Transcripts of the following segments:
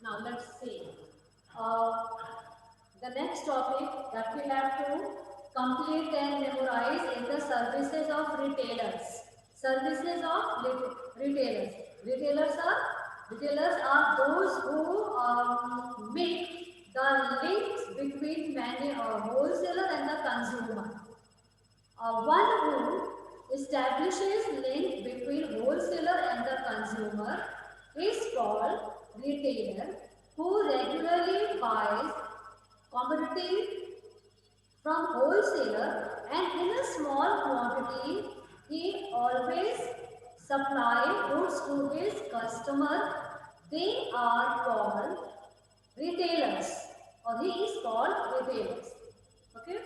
Now let's see. Uh, the next topic that we have to complete and memorize is the services of retailers. Services of retailers. Retailers are those who make the links between wholesaler and the consumer. One who establishes link between wholesaler and the consumer is called retailer, who regularly buys commodity from wholesaler and in a small quantity he always supply goods to his customer. They are called retailers, or he is called retailers. Okay,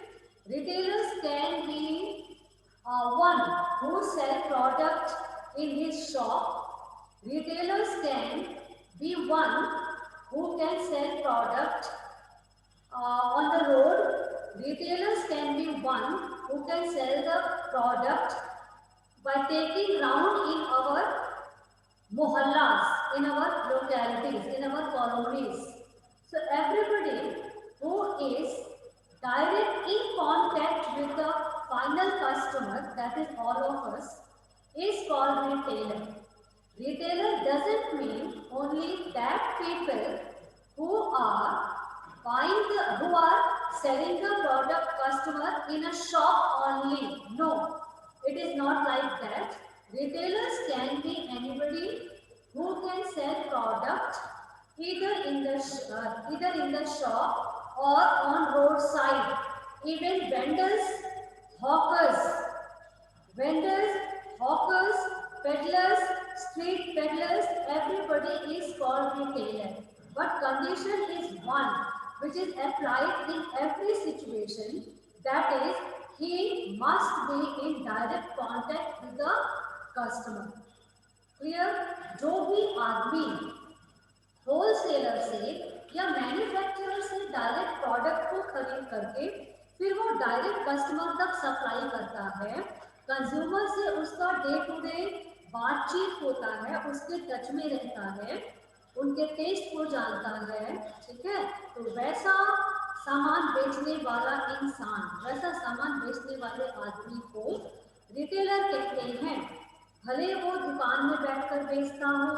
retailers can be one who sell product in his shop. Retailers can be one who can sell product on the road. Retailers can be one who can sell the product by taking round in our mohallas, in our localities, in our colonies. So everybody who is direct in contact with the final customer, that is all of us, is called retailer. Retailer doesn't mean only that people who are who are selling the product customer in a shop only. No, it is not like that. Retailers can be anybody who can sell product either in the shop or on roadside. Even hawkers, vendors, hawkers, peddlers, street peddlers, everybody is called retailer. But condition is one, which is applied in every situation. That is, he must be in direct contact with the customer. Clear? जो भी आदमी wholesaler से या manufacturer से direct product को खरीद करके फिर वो डायरेक्ट कस्टमर तक सप्लाई करता है, कंज्यूमर से उसका डे टू डे बातचीत होता है, उसके टच में रहता है, उनके टेस्ट को जानता है, ठीक है, तो वैसा सामान बेचने वाला इंसान, वैसा सामान बेचने वाले आदमी को रिटेलर कहते हैं। भले वो दुकान में बैठकर बेचता हो,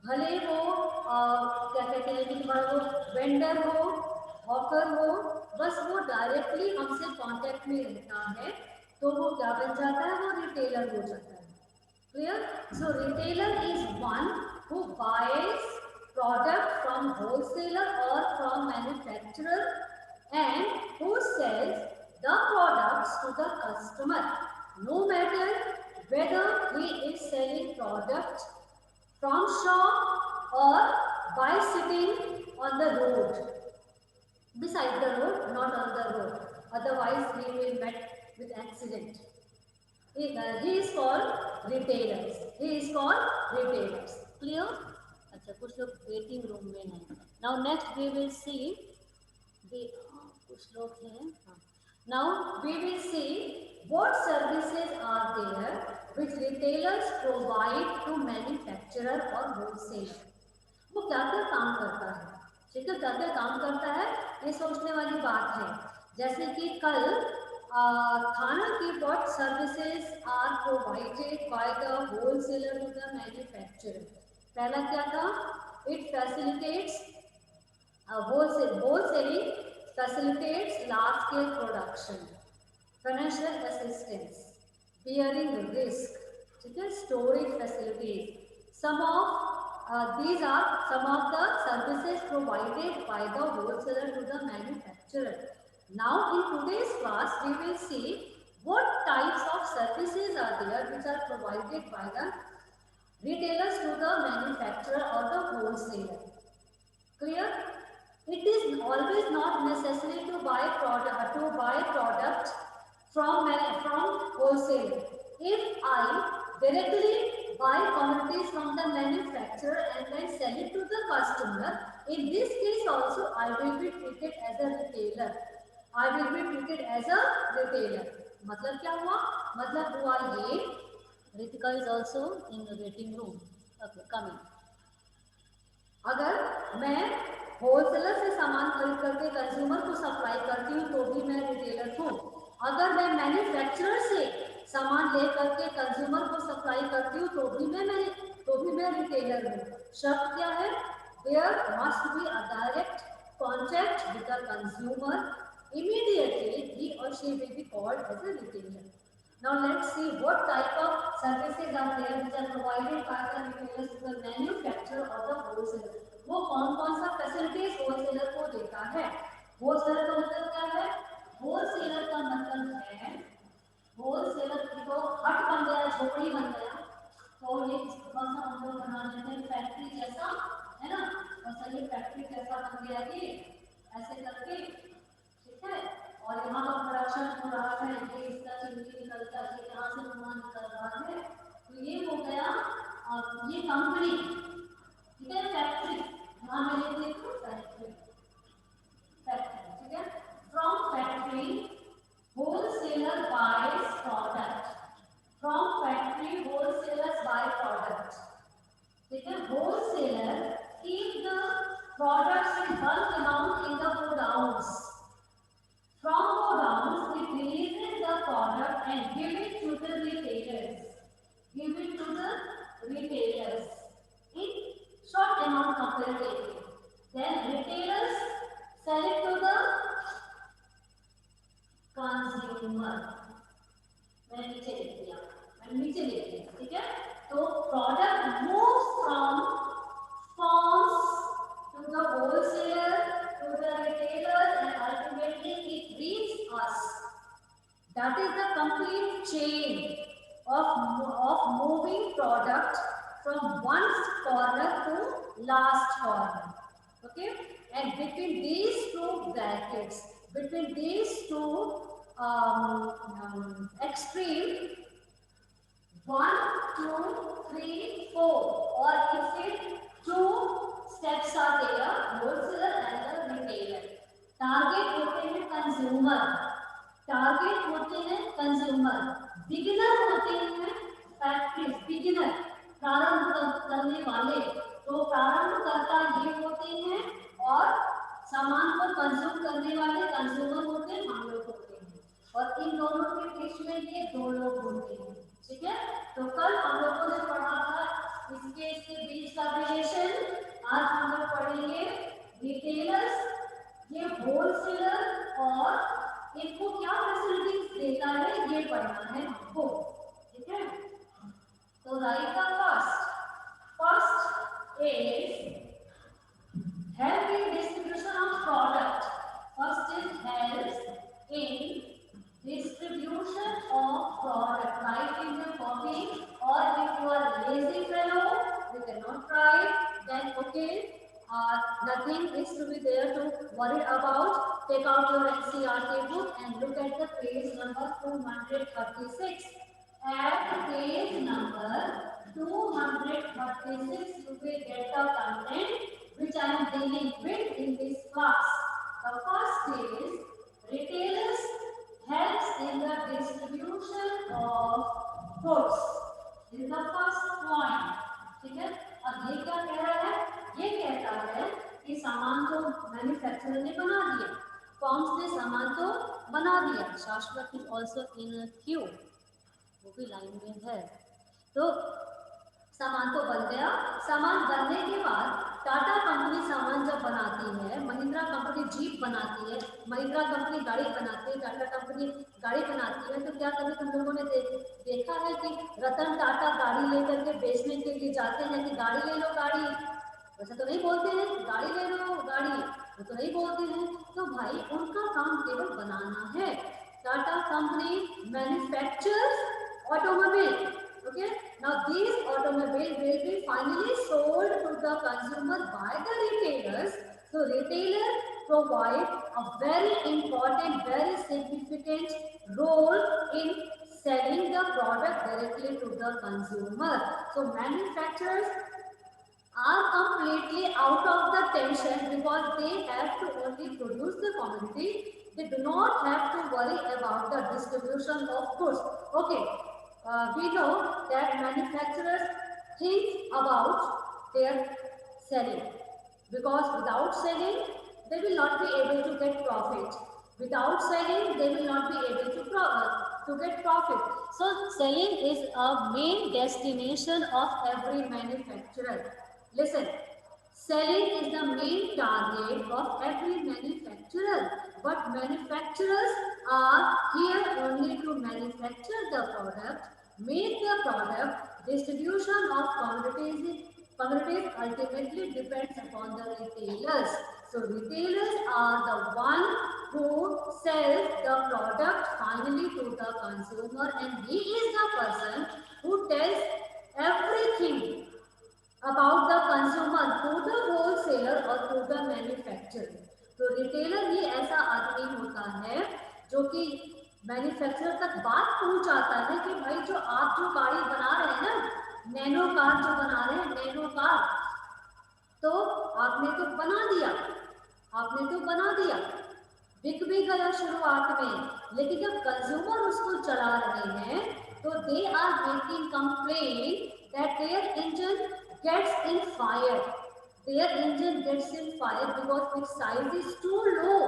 भले वो क्या कहते हैं कि तुम्हारा वो वेंडर हो, हॉकर हो, बस वो डायरेक्टली हमसे कांटेक्ट में रहता है तो वो क्या बन जाता है, वो रिटेलर हो जाता है। Clear? So retailer is one who buys product from wholesaler or from manufacturer and who sells the products to the customer, no matter whether he is selling product from shop or by sitting on the road, beside the road, not on the road, otherwise he will met with accident. He is called retailers. He is called retailers. Clear? अच्छा, कुछ लोग waiting room में हैं. Now next we will see the कुछ लोग हैं. Now we will see what services are there which retailers provide to manufacturer or wholesaler. वो क्या क्या काम करता है, ठीक है, क्या क्या काम करता है, ये सोचने वाली बात है. जैसे कि कल खाना की what services are provided by the wholesaler to the manufacturer. पहला क्या था, it facilitates wholesaling facilitates large scale production, financial assistance, bearing risk, ठीक है, storage facilities. These are some of the services provided by the wholesaler to the manufacturer. Now in today's class we will see what types of services are there which are provided by the retailers to the manufacturer or the wholesaler. Clear? It is always not necessary to buy product from wholesaler. If I directly buy commodities from the manufacturer and then sell it to the customer, in this case also I will be treated as a retailer. I will be treated as a retailer. मतलब क्या हुआ? मतलब हुआ ये, Ritika is also in the waiting room. Okay, coming. अगर मैं wholesaler से सामान खरीद करके कंज्यूमर को सप्लाई करती हूँ तो भी मैं रिटेलर हूँ। अगर मैं मैन्युफैक्चरर से सामान ले करके कंज्यूमर को सप्लाई करती हूँ तो भी मैं रिटेलर हूँ। शर्त क्या है? There must be a direct contact with the consumer. Immediately he or she will be called as a retailer. Now let's see what type of services are there which are provided by the retailers to the manufacturer or the wholesaler. वो कौन सा facilities wholesaler को देता है? Wholesaler का मतलब क्या है? होलसेलर का मतलब है, होलसेलर तो हट बन गया, झोपड़ी बन गया, तो ये कौन सा हम लोग बना लेते हैं फैक्ट्री जैसा, है ना? वैसा ये फैक्ट्री जैसा बन गया ये ऐसे करके, ठीक है? और यहाँ पर प्रोडक्शन हो रहा है, ये इसका चिमनी निकलता है, यहाँ से धुआं निकल रहा है, तो ये हो गया ये कंपनी, ठीक है? फैक्ट्री यहाँ मैं लिख देती हूँ फैक्ट्री, फैक्ट्री, ठीक है? From factory wholesaler buys product. From factory wholesalers buy product. ठीक है? Wholesaler keep the products in bulk amount in the godowns. From godowns it releases the product and give it to the retailers. Give it to the retailers in short amount comparatively. Then retailers sell it to the consumer. मैं नीचे लिख दिया, ठीक है? तो product moves from farms to the wholesaler to the retailer and ultimately it reach us. That is the complete chain of moving product from one corner to last corner, okay? And between these two brackets, between these two extreme 1, 2, 3, 4, or if it 2 steps are there, wholesaler and the retailer. Target होते हैं consumer, target होते हैं consumer, beginner होते हैं factories, beginner प्रारंभ करने वाले, तो प्रारंभकर्ता ये होते हैं और सामान को कंज्यूम करने वाले कंज्यूमर होते हैं, हम लोग होते हैं, और इन दोनों के बीच में ये दो लोग होते हैं, ठीक है? तो कल हम लोगों ने पढ़ा था इसके बीच का रिलेशन, आज हम लोग पढ़ेंगे रिटेलर्स, ये होलसेलर और इनको क्या फैसिलिटीज देता है ये पढ़ना है हमको, ठीक है? तो right the first is help in distribution of product. First is help in distribution of product. Write in the copy, or if you are lazy fellow, you cannot write, then okay, nothing is to be there to worry about. Take out your NCERT book and look at the page number 236. At page number 236, you will get the content which I am dealing with in this class. The first is retailers helps in the distribution of goods. This is the first point, ठीक है? अब ये क्या कह रहा है? ये कहता है कि सामान तो मैन्युफैक्चरर ने बना दिया, फॉर्म्स ने सामान तो बना दिया, शाश्वत इज ऑल्सो इन क्यू, वो भी लाइन में है, तो सामान तो बन गया। सामान बनने के बाद टाटा कंपनी सामान जब बनाती है, महिंद्रा कंपनी जीप बनाती है, महिंद्रा कंपनी गाड़ी बनाती है, टाटा कंपनी गाड़ी बनाती है, तो क्या कभी तुम लोगों ने देखा है कि रतन टाटा गाड़ी लेकर के बेचने के लिए जाते हैं कि गाड़ी ले लो गाड़ी? वैसे तो नहीं बोलते हैं, गाड़ी ले लो गाड़ी, वो तो नहीं बोलते हैं। तो भाई उनका काम केवल बनाना है। Tata company manufactures automobile, okay? Now these automobiles will be finally sold to the consumer by the retailers. So retailer provide a very important, very significant role in selling the product directly to the consumer. So manufacturers are completely out of the tension because they have to only produce the commodity. They do not have to worry about the distribution of goods. Okay. We know that manufacturers think about their selling. because without selling they will not be able to get profit. Without selling they will not be able to get profit. So selling is a main destination of every manufacturer. Listen, selling is the main target of every manufacturer, but manufacturers are here only to manufacture the product, make the product. Distribution of commodities ultimately depends upon the retailers. So retailers are the one who sells the product finally to the consumer, and he is the person who tells everything about the consumer to the wholesaler और to the manufacturer. तो retailer ही ऐसा आदमी होता है जो कि manufacturer तक बात पहुंचाता है कि भाई जो आप जो गाड़ी बना रहे हैं ना, नैनो कार जो बना रहे हैं, नैनो कार, तो आपने तो बना दिया, आपने तो बना दिया, बिक भी गया शुरुआत में, लेकिन जब कंज्यूमर उसको चला रहे हैं तो they are making complain that their engine gets in fire. Their engine gets in fire because its size is too low.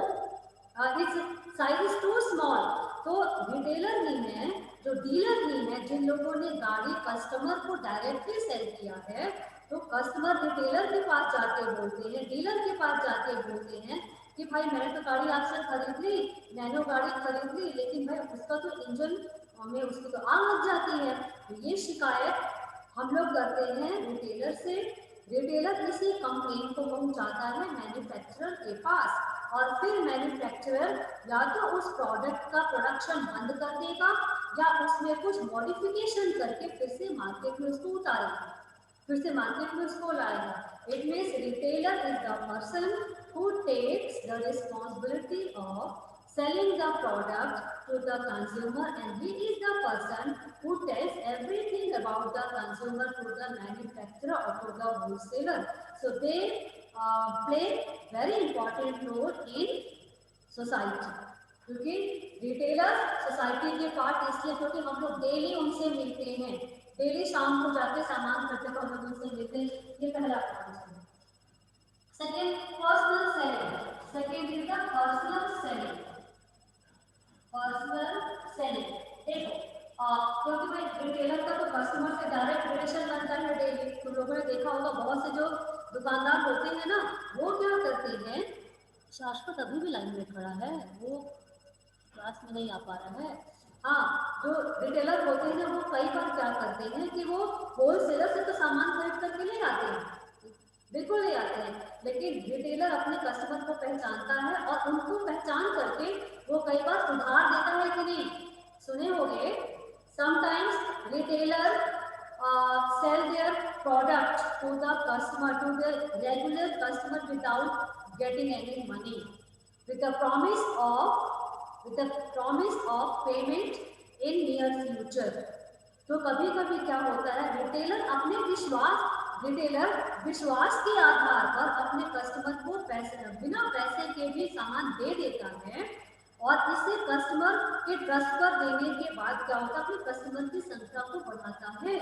Its size is too small. तो रिटेलर ही है, जो डीलर ही है, जिन लोगों ने गाड़ी कस्टमर को डायरेक्टली सेल किया है, तो कस्टमर रिटेलर के पास जाके बोलते हैं, डीलर के पास जाके बोलते हैं कि भाई मैंने तो गाड़ी आपसे खरीद ली, नैनो गाड़ी खरीद ली, लेकिन भाई उसका तो इंजन में उसको तो आग लग जाती है। तो ये शिकायत हम लोग करते हैं रिटेलर से। रिटेलर इसी कंप्लेन को पहुंचाता है मैन्युफैक्चरर के पास, और फिर मैन्युफैक्चरर या तो उस प्रोडक्ट का प्रोडक्शन बंद कर देगा या उसमें कुछ मॉडिफिकेशन करके फिर से मार्केट में उसको उतारेगा, फिर से मार्केट में उसको लाएगा। It means retailer is the person who takes the responsibility of selling the product to the consumer, and he is the person who tells everything about the consumer to the manufacturer or to the wholesaler. So they play very important role in society. क्योंकि retailer society के part इसलिए क्योंकि हम लोग daily उनसे मिलते हैं, daily शाम को जाके सामान खरीदते हम लोग उनसे मिलते हैं। ये पहला पॉइंट है। Second, personal selling. Second is the personal selling. Personal selling देखो, क्योंकि भाई रिटेलर का तो कस्टमर से डायरेक्ट रिलेशन बनता है डेली। तुम लोगों ने देखा होगा बहुत से जो दुकानदार होते हैं ना, वो क्या करते हैं, शाश्वत अभी भी लाइन में खड़ा है, वो क्लास में नहीं आ पा रहा है। हाँ, जो रिटेलर होते हैं वो कई बार क्या करते हैं कि वो होलसेलर से तो सामान खरीद करके ले आते हैं, बिल्कुल ले आते हैं, लेकिन रिटेलर अपने कस्टमर को पहचानता है और उनको पहचान करके वो कई बार उधार देता है कि नहीं, सुने होंगे। Sometimes retailer sell their product to the customer, to the regular customer without getting any money, with the promise of payment in near future. तो कभी कभी क्या होता है, रिटेलर विश्वास के आधार पर अपने कस्टमर को बिना पैसे के भी सामान दे देता है, और इससे कस्टमर के ट्रस्ट पर देने के बाद क्या होता है, अपने कस्टमर की संख्या को बढ़ाता है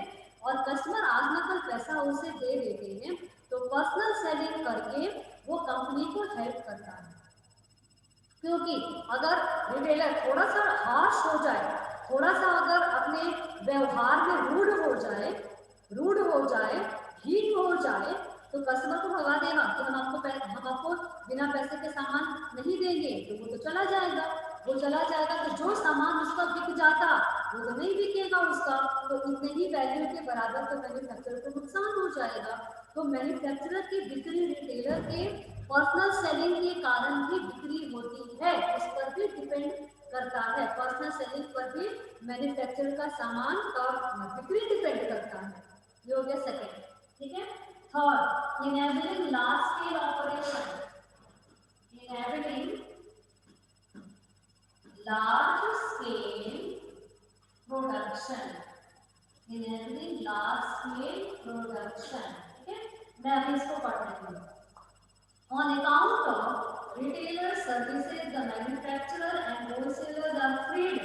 और कस्टमर आज न कल पैसा उसे दे देते हैं। तो पर्सनल सेलिंग करके वो कंपनी को हेल्प करता है, क्योंकि अगर रिटेलर थोड़ा सा हार्श हो जाए, थोड़ा सा अगर अपने व्यवहार में रूड हो जाए, हीट हो जाए, तो कस्टमर को भगा देगा कि हम आपको बिना पैसे के सामान नहीं देंगे, तो वो तो चला जाएगा। तो जो सामान उसका बिक जाता वो तो नहीं बिकेगा उसका, तो इतने ही वैल्यू के बराबर तो मैन्युफैक्चरर को नुकसान हो जाएगा। तो मैन्युफैक्चरर की बिक्री रिटेलर के पर्सनल सेलिंग के कारण भी बिक्री होती है, उस पर भी डिपेंड करता है। पर्सनल सेलिंग पर भी मैन्युफैक्चरर का सामान का बिक्री डिपेंड करता है। ये हो गया सेकेंड, ठीक है। Third, enabling large scale operation. Enabling large scale production, enabling large scale production, ठीक है। मैं अभी इसको पढ़ रही हूँ। On account of retailer services, the manufacturer and wholesalers are freed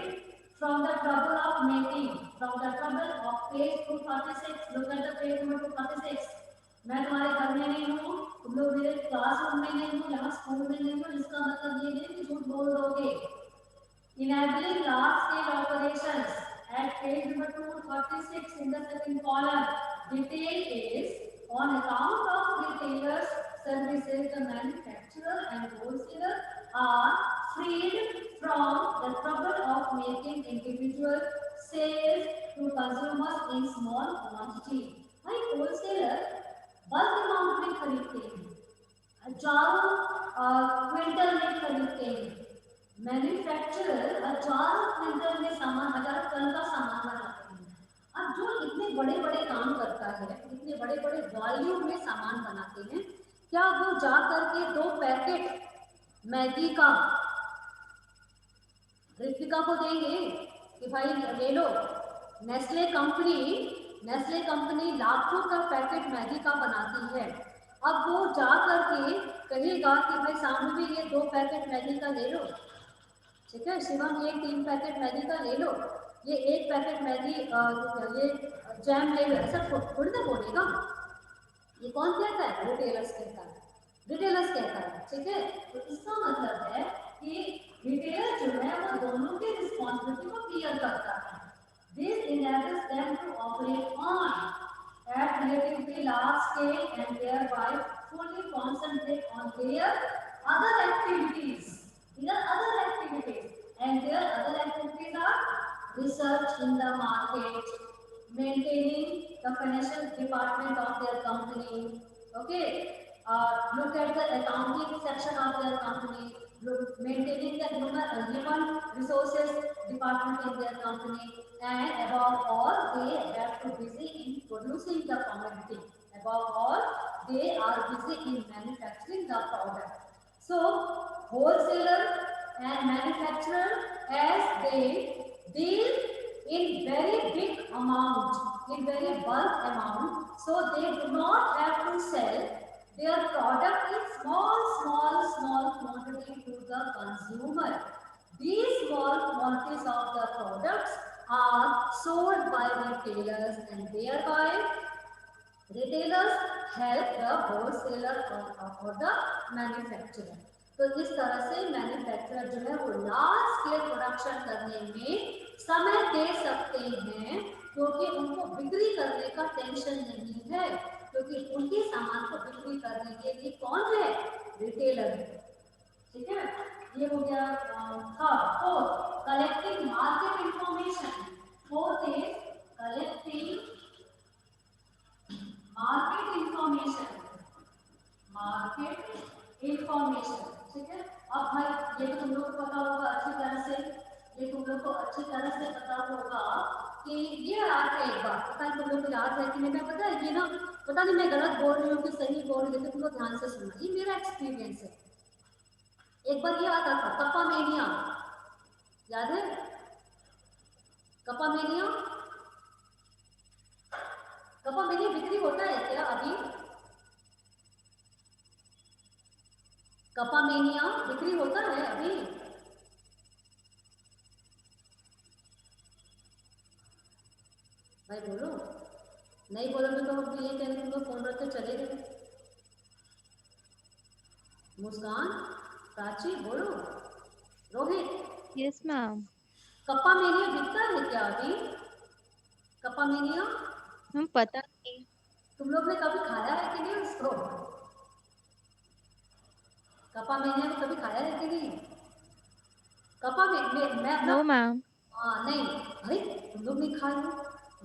from the trouble of making, from the trouble of page 236. Look at the page number 236. मैं तुम्हारे घर में नहीं हूँ, तुम लोग मेरे क्लासरूम में नहीं हो, यहाँ स्कूल में नहीं हो, इसका मतलब ये नहीं कि झूठ बोल दोगे। Enabling large scale operations at page number 236 in the second column. Detail is on account of retailers services, the manufacturer and wholesaler are freed from the trouble of making individual sales to consumers in small quantity. भाई wholesaler bulk amount में खरीदते हैं, हजारों quintal में खरीदते हैं, manufacturer हजारों quintal में सामान, हजारों टन का सामान बनाते हैं। अब जो इतने बड़े बड़े काम करता है, इतने बड़े बड़े वॉल्यूम में सामान बनाते हैं, क्या वो जा करके 2 पैकेट मैगी का ऋतिका को देंगे कि भाई ले लो? नेस्ले कंपनी लाखों का पैकेट मैगी का बनाती है। अब वो जा करके कहेगा कि भाई सामने भी ये 2 पैकेट मैगी का ले लो, ठीक है शिवम, ये 3 पैकेट मैगी का ले लो, ये 1 पैकेट मैगी ये जैम ले लो, ऐसा थोड़ी ना बोलेगा। ये कौन कहता है? रिटेलर्स कहता है, ठीक है। तो इसका मतलब है कि रिटेलर जो है वो दोनों की रिस्पॉन्सिबिलिटी को क्लियर करता है। This enables them to operate on at relatively large scale and thereby fully concentrate on their other activities. And their other activities are research in the market, maintaining the financial department of their company, okay, look at the accounting section of their company, maintaining the human resources department in their company, and above all they have to busy in producing the commodity. Above all they are busy in manufacturing the product. So wholesaler and manufacturer, as they deal in very big amount, in very bulk amount, so they do not have to sell their product in small quantity to the consumer. These small quantities of the products are sold by retailers, and thereby retailers help the wholesaler or the manufacturer. तो इस तरह से manufacturer जो है वो large scale production करने में समय दे सकते हैं, क्योंकि उनको बिक्री करने का टेंशन नहीं है, क्योंकि उनके सामान को बिक्री करने के लिए कौन है? रिटेलर है, ठीक है। ये हो गया fourth, collecting market information. Fourth is collecting market information, ठीक है। अब भाई ये तो तुम लोग को पता होगा अच्छी तरह से, पता होगा कि ये याद है, एक बात पता है तुम लोग को याद है कि नहीं, मैं पता है ये ना, पता नहीं मैं गलत बोल रही हूँ कि सही बोल रही हूँ, लेकिन तुम लोग ध्यान से सुनना, ये मेरा एक्सपीरियंस है। एक बार ये आता था कपामेनिया, याद है? कपामेनिया बिक्री होता है क्या अभी? कपामेनिया बिक्री होता है अभी? भाई बोलो, नहीं बोलोगे तो ये कहने तुम लोग फोन रख के चले गए। मुस्कान, प्राची बोलो, रोहित। Yes ma'am. कपामेनिया बिकता है क्या अभी? कपामेनिया हम पता नहीं, तुम लोग ने कभी खाया है कि नहीं उसको? कपामेनिया ने कभी खाया है कि नहीं? मैं नो मैम। नहीं भाई, तुम लोग नहीं खाए हो,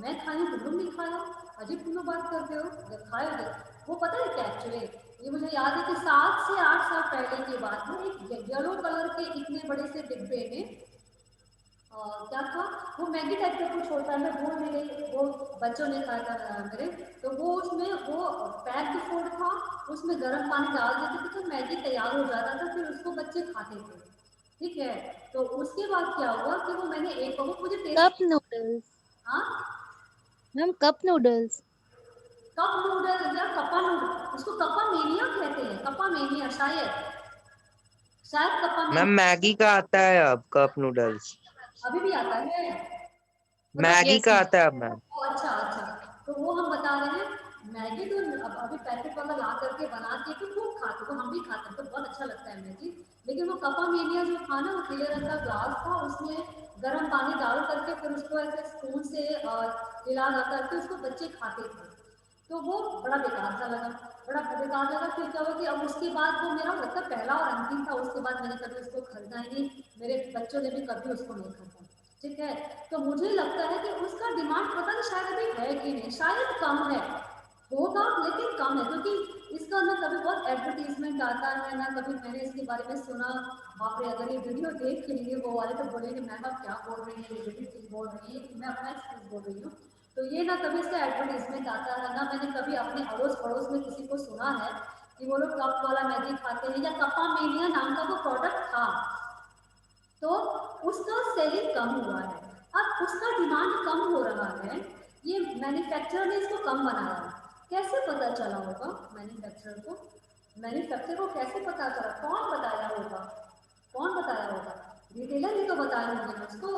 मैं खाई हूँ, तुम लोग नहीं खाए हो, अजीब तुम लोग बात करते हो। जब खाए हो वो पता है क्या एक्चुअली, ये मुझे याद है कि 7 से 8 साल पहले की बात है, एक येलो कलर के इतने बड़े से डिब्बे में क्या था, वो मैगी टाइप का कुछ होता है, मैं भूल नहीं गई, वो बच्चों ने खाया था मेरे, तो वो उसमें वो पैक्ड फूड था, उसमें गर्म पानी डाल देते थे तो मैगी तैयार हो जाता था, फिर उसको बच्चे खाते थे, ठीक है। तो उसके बाद क्या हुआ कि वो मैंने एक वो मुझे टेस्ट, कप नूडल्स। हाँ ma'am cup noodles. Cup noodle या कपा नूडल, उसको कपा मेनिया कहते हैं, कपा मेनिया शायद कपा मैम मैगी का आता है अब कप नूडल्स, अभी भी आता है, मैगी यस का मैम। आता है अब मैम। अच्छा, तो वो हम बता रहे हैं मैगी तो अब अभी पैकेट वाला ला करके बना के तो खूब खाते, तो हम भी खाते हैं, तो बहुत अच्छा लगता है मैगी। लेकिन वो कपामेनिया जो था ना, वो पीले रंग का ग्लास था, उसमें गर्म पानी डाल करके फिर उसको ऐसे स्पून से हिला ला करके उसको बच्चे खाते थे, तो वो बड़ा बेकार सा लगा, बड़ा बेकार लगा। फिर क्या हुआ कि अब उसके बाद वो मेरा मतलब पहला और अंतिम था, उसके बाद मैंने कभी उसको खरीदा ही नहीं, मेरे बच्चों ने भी कभी उसको नहीं खरीदा। ठीक है, तो मुझे लगता है कि उसका डिमांड पता नहीं शायद अभी है कि नहीं, शायद कम है, होगा लेकिन कम है, क्योंकि इसका ना कभी बहुत एडवर्टीजमेंट आता है ना, कभी मैंने इसके बारे में सुना। बाप रे, अगर ये वीडियो देख के लिए वो वाले तो बोलेंगे मैम आप क्या बोल रही हैं, ये वीडियो क्यों बोल रही है, मैं अपना एक्सपीरियंस बोल रही हूँ। तो ये ना कभी इसका एडवर्टीजमेंट आता है ना, मैंने कभी अपने अड़ोस पड़ोस में किसी को सुना है कि वो लोग कप वाला मैगी खाते हैं, या कपामेनिया नाम का वो प्रोडक्ट था, तो उसका सेलिंग कम हुआ है। अब उसका डिमांड कम हो रहा है, ये मैन्युफैक्चरर ने इसको कम बनाया, कैसे पता चला होगा मैन्युफैक्चरर को? मैन्युफैक्चरर को कैसे पता चला, कौन बताया होगा? कौन बताया होगा? रिटेलर ही तो बताए होंगे उसको,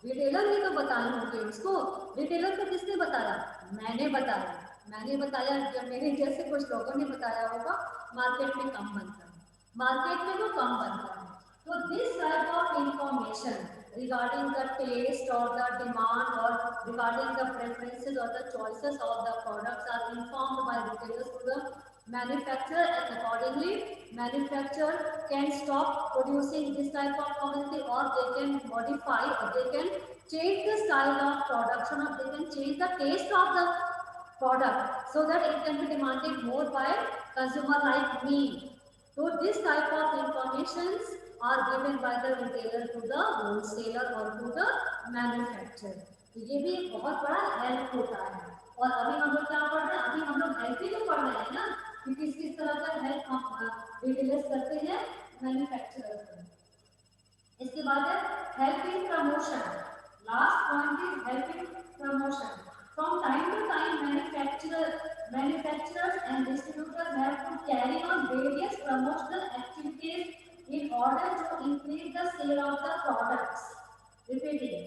रिटेलर ही तो बताए होंगे उसको। रिटेलर को किसने बताया? मैंने बताया, मैंने बताया, जब मेरे जैसे कुछ लोगों ने बताया होगा। मार्केट में कम बनता है, मार्केट में वो कम बनता है। So this type of information regarding the taste or the demand or regarding the preferences or the choices of the products are informed by retailers to the manufacturer, and accordingly manufacturer can stop producing this type of commodity, or they can modify, or they can change the style of production, or they can change the taste of the product so that it can be demanded more by consumer like me. So this type of informations are given by the retailer to the wholesaler or to the manufacturer. तो ये भी एक बहुत बड़ा help होता है। और अभी हम लोग क्या पढ़ रहे हैं? अभी हम लोग हेल्प ही तो पढ़ रहे हैं ना, कि किस किस तरह का हेल्प हम रिटेलर्स करते हैं, मैन्युफैक्चरर करते हैं। इसके बाद है helping promotion. Last point is helping promotion. From time to time, manufacturers and distributors have to carry on various promotional activities in order to increase the sale of the products. Repeating,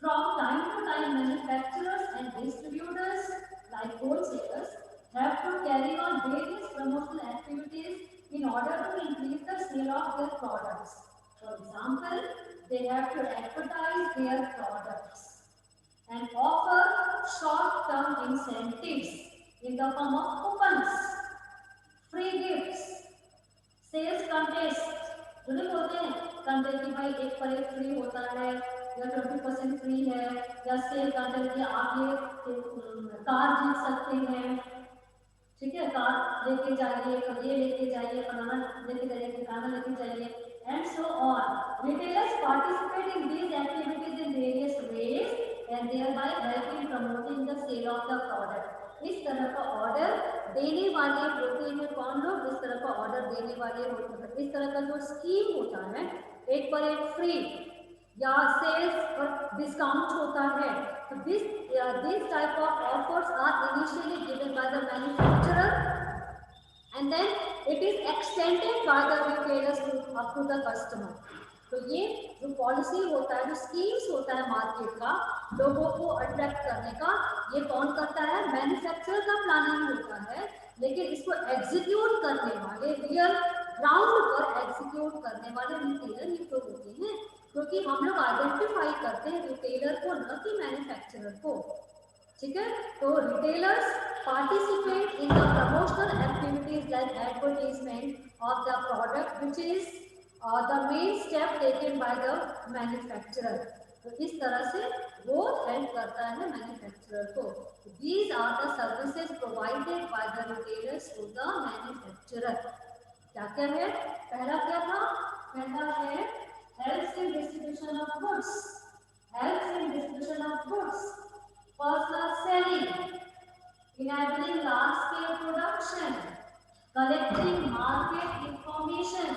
from time to time, manufacturers and distributors, like wholesalers, have to carry on various promotional activities in order to increase the sale of their products. For example, they have to advertise their products and offer short-term incentives in the form of coupons, free gifts, sales contest, जो नहीं बोलते हैं contest कि भाई एक पर एक free होता है, या 20% फ्री है, या सेल कंटेस्ट कि आप ये कार जीत सकते हैं। ठीक है, कार लेके जाइए, ये लेके जाइए, बनाना लेके जाइए, ठिकाना लेके जाइए, and so on. Retailers participate in these activities in various ways and thereby helping promoting the sale of the product. इस तरह का ऑर्डर देने वाले होते हैं कौन लोग? इस तरह का ऑर्डर देने वाले होते हैं। इस तरह का जो स्कीम होता है, एक पर एक फ्री या सेल्स पर डिस्काउंट होता है, तो this type of offers are initially given by the manufacturer and then it is extended by the retailers up to the customer. तो ये जो पॉलिसी होता है, जो स्कीम्स होता है मार्केट का लोगों को अट्रैक्ट करने का, ये कौन करता है? मैन्युफैक्चरर का प्लानिंग होता है, लेकिन इसको एग्जीक्यूट करने वाले, रियल ग्राउंड पर एग्जीक्यूट करने वाले रिटेलर ही तो होते हैं, क्योंकि हम लोग आइडेंटिफाई करते हैं रिटेलर को, न कि मैन्युफैक्चरर को। ठीक है, तो retailers participate in the promotional activities like advertisement of the product, which is the main step taken by the manufacturer. तो इस तरह से वो हेल्प करता है मैन्युफैक्चरर को। These are the services provided by the retailers to the manufacturer. क्या क्या है? पहला क्या था? पहला है helps in distribution of goods, helps in distribution of goods, personal selling, enabling large-scale production, collecting market information,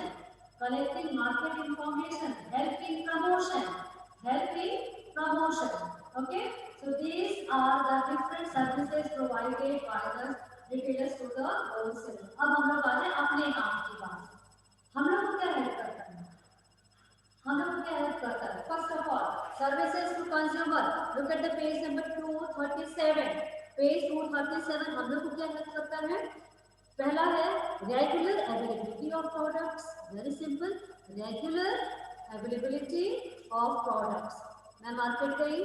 helping promotion. Okay, so these are the different services provided by the retailers to the wholesaler. अब हम लोग आते हैं अपने काम की बात। हम लोग को क्या हेल्प करता है? हम लोग को क्या हेल्प करता है? First of all services to consumer. Look at the page number 237। Page 237 हम लोग को क्या हेल्प करता है? पहला है regular availability of products, very simple, regular availability of products. मैं मार्केट गई,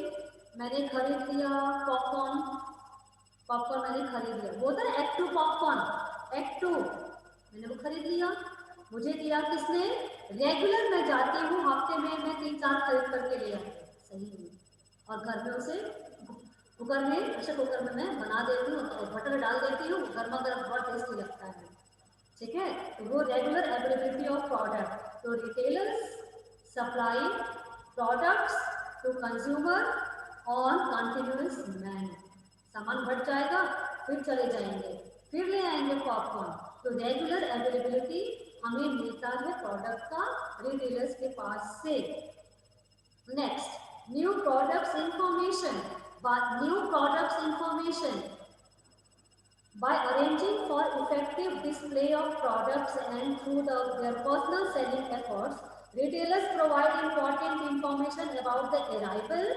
मैंने खरीद लिया पॉपकॉर्न, पॉपकॉर्न मैंने खरीद लिया, वो था एक्ट 2 पॉपकॉर्न, एक्ट 2 मैंने वो खरीद लिया, मुझे दिया किसने? रेगुलर मैं जाती हूँ हफ्ते में मैं 3-4 खरीद करके ले आती हूँ, सही नहीं, और घर में उसे कुकर में, प्रेशर कुकर में मैं बना देती हूँ और बटर डाल देती हूँ, गर्मा गर्म बहुत टेस्टी लगता है, ठीक है। तो वो रेगुलर अवेलेबिलिटी ऑफ प्रोडक्ट। तो retailers supply products to consumer on continuous manner, सामान बढ़ जाएगा फिर चले जाएंगे फिर ले आएंगे पॉपकॉर्न। तो रेगुलर अवेलेबिलिटी हमें मिलता है प्रोडक्ट का रिटेलर्स के पास से। Next, new products information, new products information by arranging for effective display of products and through their personal selling efforts, retailers provide important information about the arrival,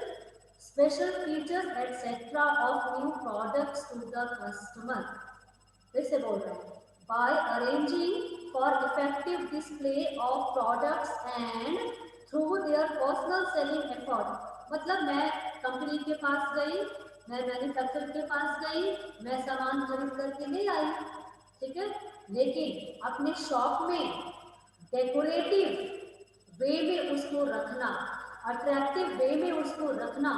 special features, etc. of new products to the customer. फिर से बोल रहा हूँ, by arranging for effective display of products and through their personal selling effort, मतलब मैं company के पास गई, मैं मैन्युफैक्चरर के पास गई, मैं सामान खरीद करके ले आई, ठीक है, लेकिन अपने शॉप में डेकोरेटिव वे में उसको रखना, अट्रैक्टिव वे में उसको रखना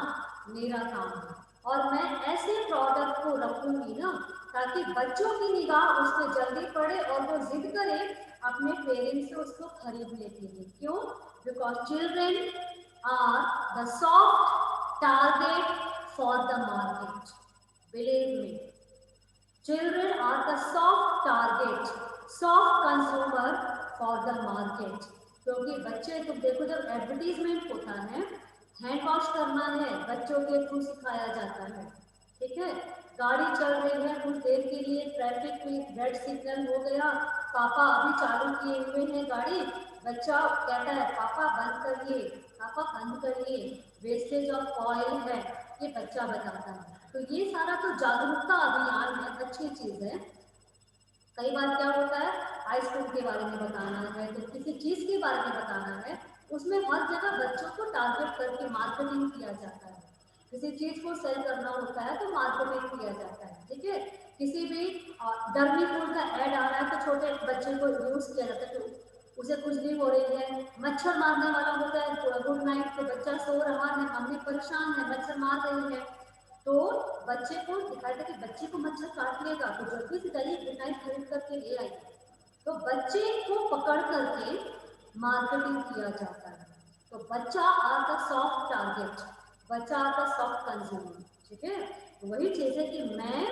मेरा काम है। और मैं ऐसे प्रोडक्ट को रखूंगी ना ताकि बच्चों की निगाह उस पर जल्दी पड़े और वो जिद करे अपने पेरेंट्स से उसको खरीदने के लिए। क्यों? Because children are the soft target for the market, believe me, children are the soft target, soft consumer for the market। क्योंकि बच्चे, तुम देखो जब एडवर्टीजमेंट होता है, हैंड वॉश करना है बच्चों के थ्रू सिखाया जाता है, ठीक है, गाड़ी चल रही है कुछ देर के लिए, ट्रैफिक में रेड सिग्नल हो गया, पापा अभी चालू किए हुए हैं गाड़ी, बच्चा कहता है पापा बंद करिए, पापा बंद करिए, वेस्टेज ऑफ ऑयल है, ये बच्चा बताता है। तो ये सारा तो जागरूकता अभियान है, अच्छी चीज है। कई बार क्या होता है, आइसक्रीम के बारे में बताना है तो किसी चीज के बारे में बताना है, उसमें हर जगह बच्चों को टारगेट करके मार्केटिंग किया जाता है। किसी चीज को सेल करना होता है तो मार्केटिंग किया जाता है, ठीक है। किसी भी डर्मीकूल का ऐड आ रहा है तो छोटे बच्चे को यूज किया जाता है, तो उसे खुजली हो रही है, मच्छर मारने वाला होता है, गुड नाइट, तो बच्चा सो रहा है, मम्मी परेशान है, मच्छर मार रही है, तो बच्चे को दिखाया था कि बच्चे को मच्छर काट लेगा तो जल्दी से जाइए गुड नाइट खरीद करके ले आइए। तो बच्चे को पकड़ करके मार्केटिंग किया जाता है। तो बच्चा आर द सॉफ्ट टारगेट, बच्चा आर द सॉफ्ट कंज्यूमर, ठीक है। तो वही चीज है कि मैं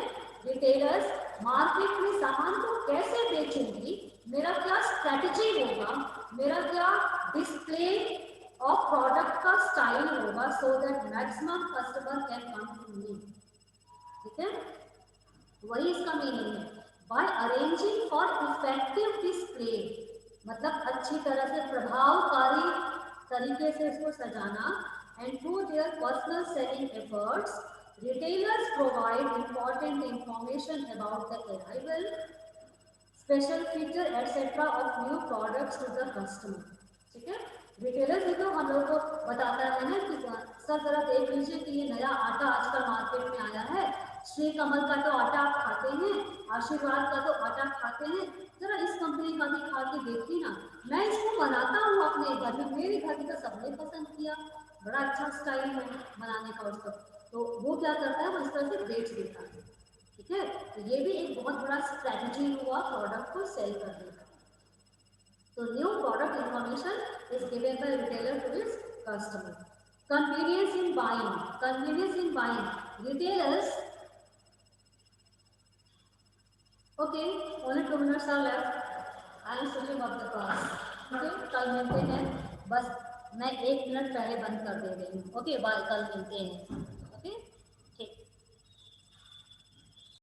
रिटेलर्स मार्केट में सामान को कैसे बेचूंगी, मेरा क्या स्ट्रेटजी होगा, मेरा क्या डिस्प्ले ऑफ प्रोडक्ट का स्टाइल होगा, so that maximum customer can come to me, ठीक है। वही इसका मीनिंग है, by arranging for effective display, मतलब अच्छी तरह से प्रभावकारी तरीके से इसको सजाना, and through their personal selling efforts retailers provide important information about the arrival, special feature etc. of new products to the customer, ठीक है। रिटेलर्स ही तो हम लोग को बताता है ना कि सर जरा देख लीजिए कि ये नया आटा आजकल मार्केट में आया है, श्री कमल का तो आटा आप खाते हैं, आशीर्वाद का तो आटा खाते हैं, जरा इस कंपनी का भी खा के देखिए ना, मैं इसको बनाता हूँ अपने घर में, मेरे घर में तो सबने पसंद किया, बड़ा अच्छा स्टाइल है बनाने का उसका, तो वो क्या करता है, वो इस तरह से बेच देता है, ठीक है। तो ये भी एक बहुत बड़ा स्ट्रैटेजी हुआ प्रोडक्ट को सेल करने का। तो new product information is given by retailer to its customer. Convenience in buying, convenience in buying, retailers, okay only 2 minutes are left, I am switching off the class, okay कल मिलते हैं, बस मैं 1 minute पहले बंद कर दे रही हूँ, ओके बाय, कल मिलते हैं।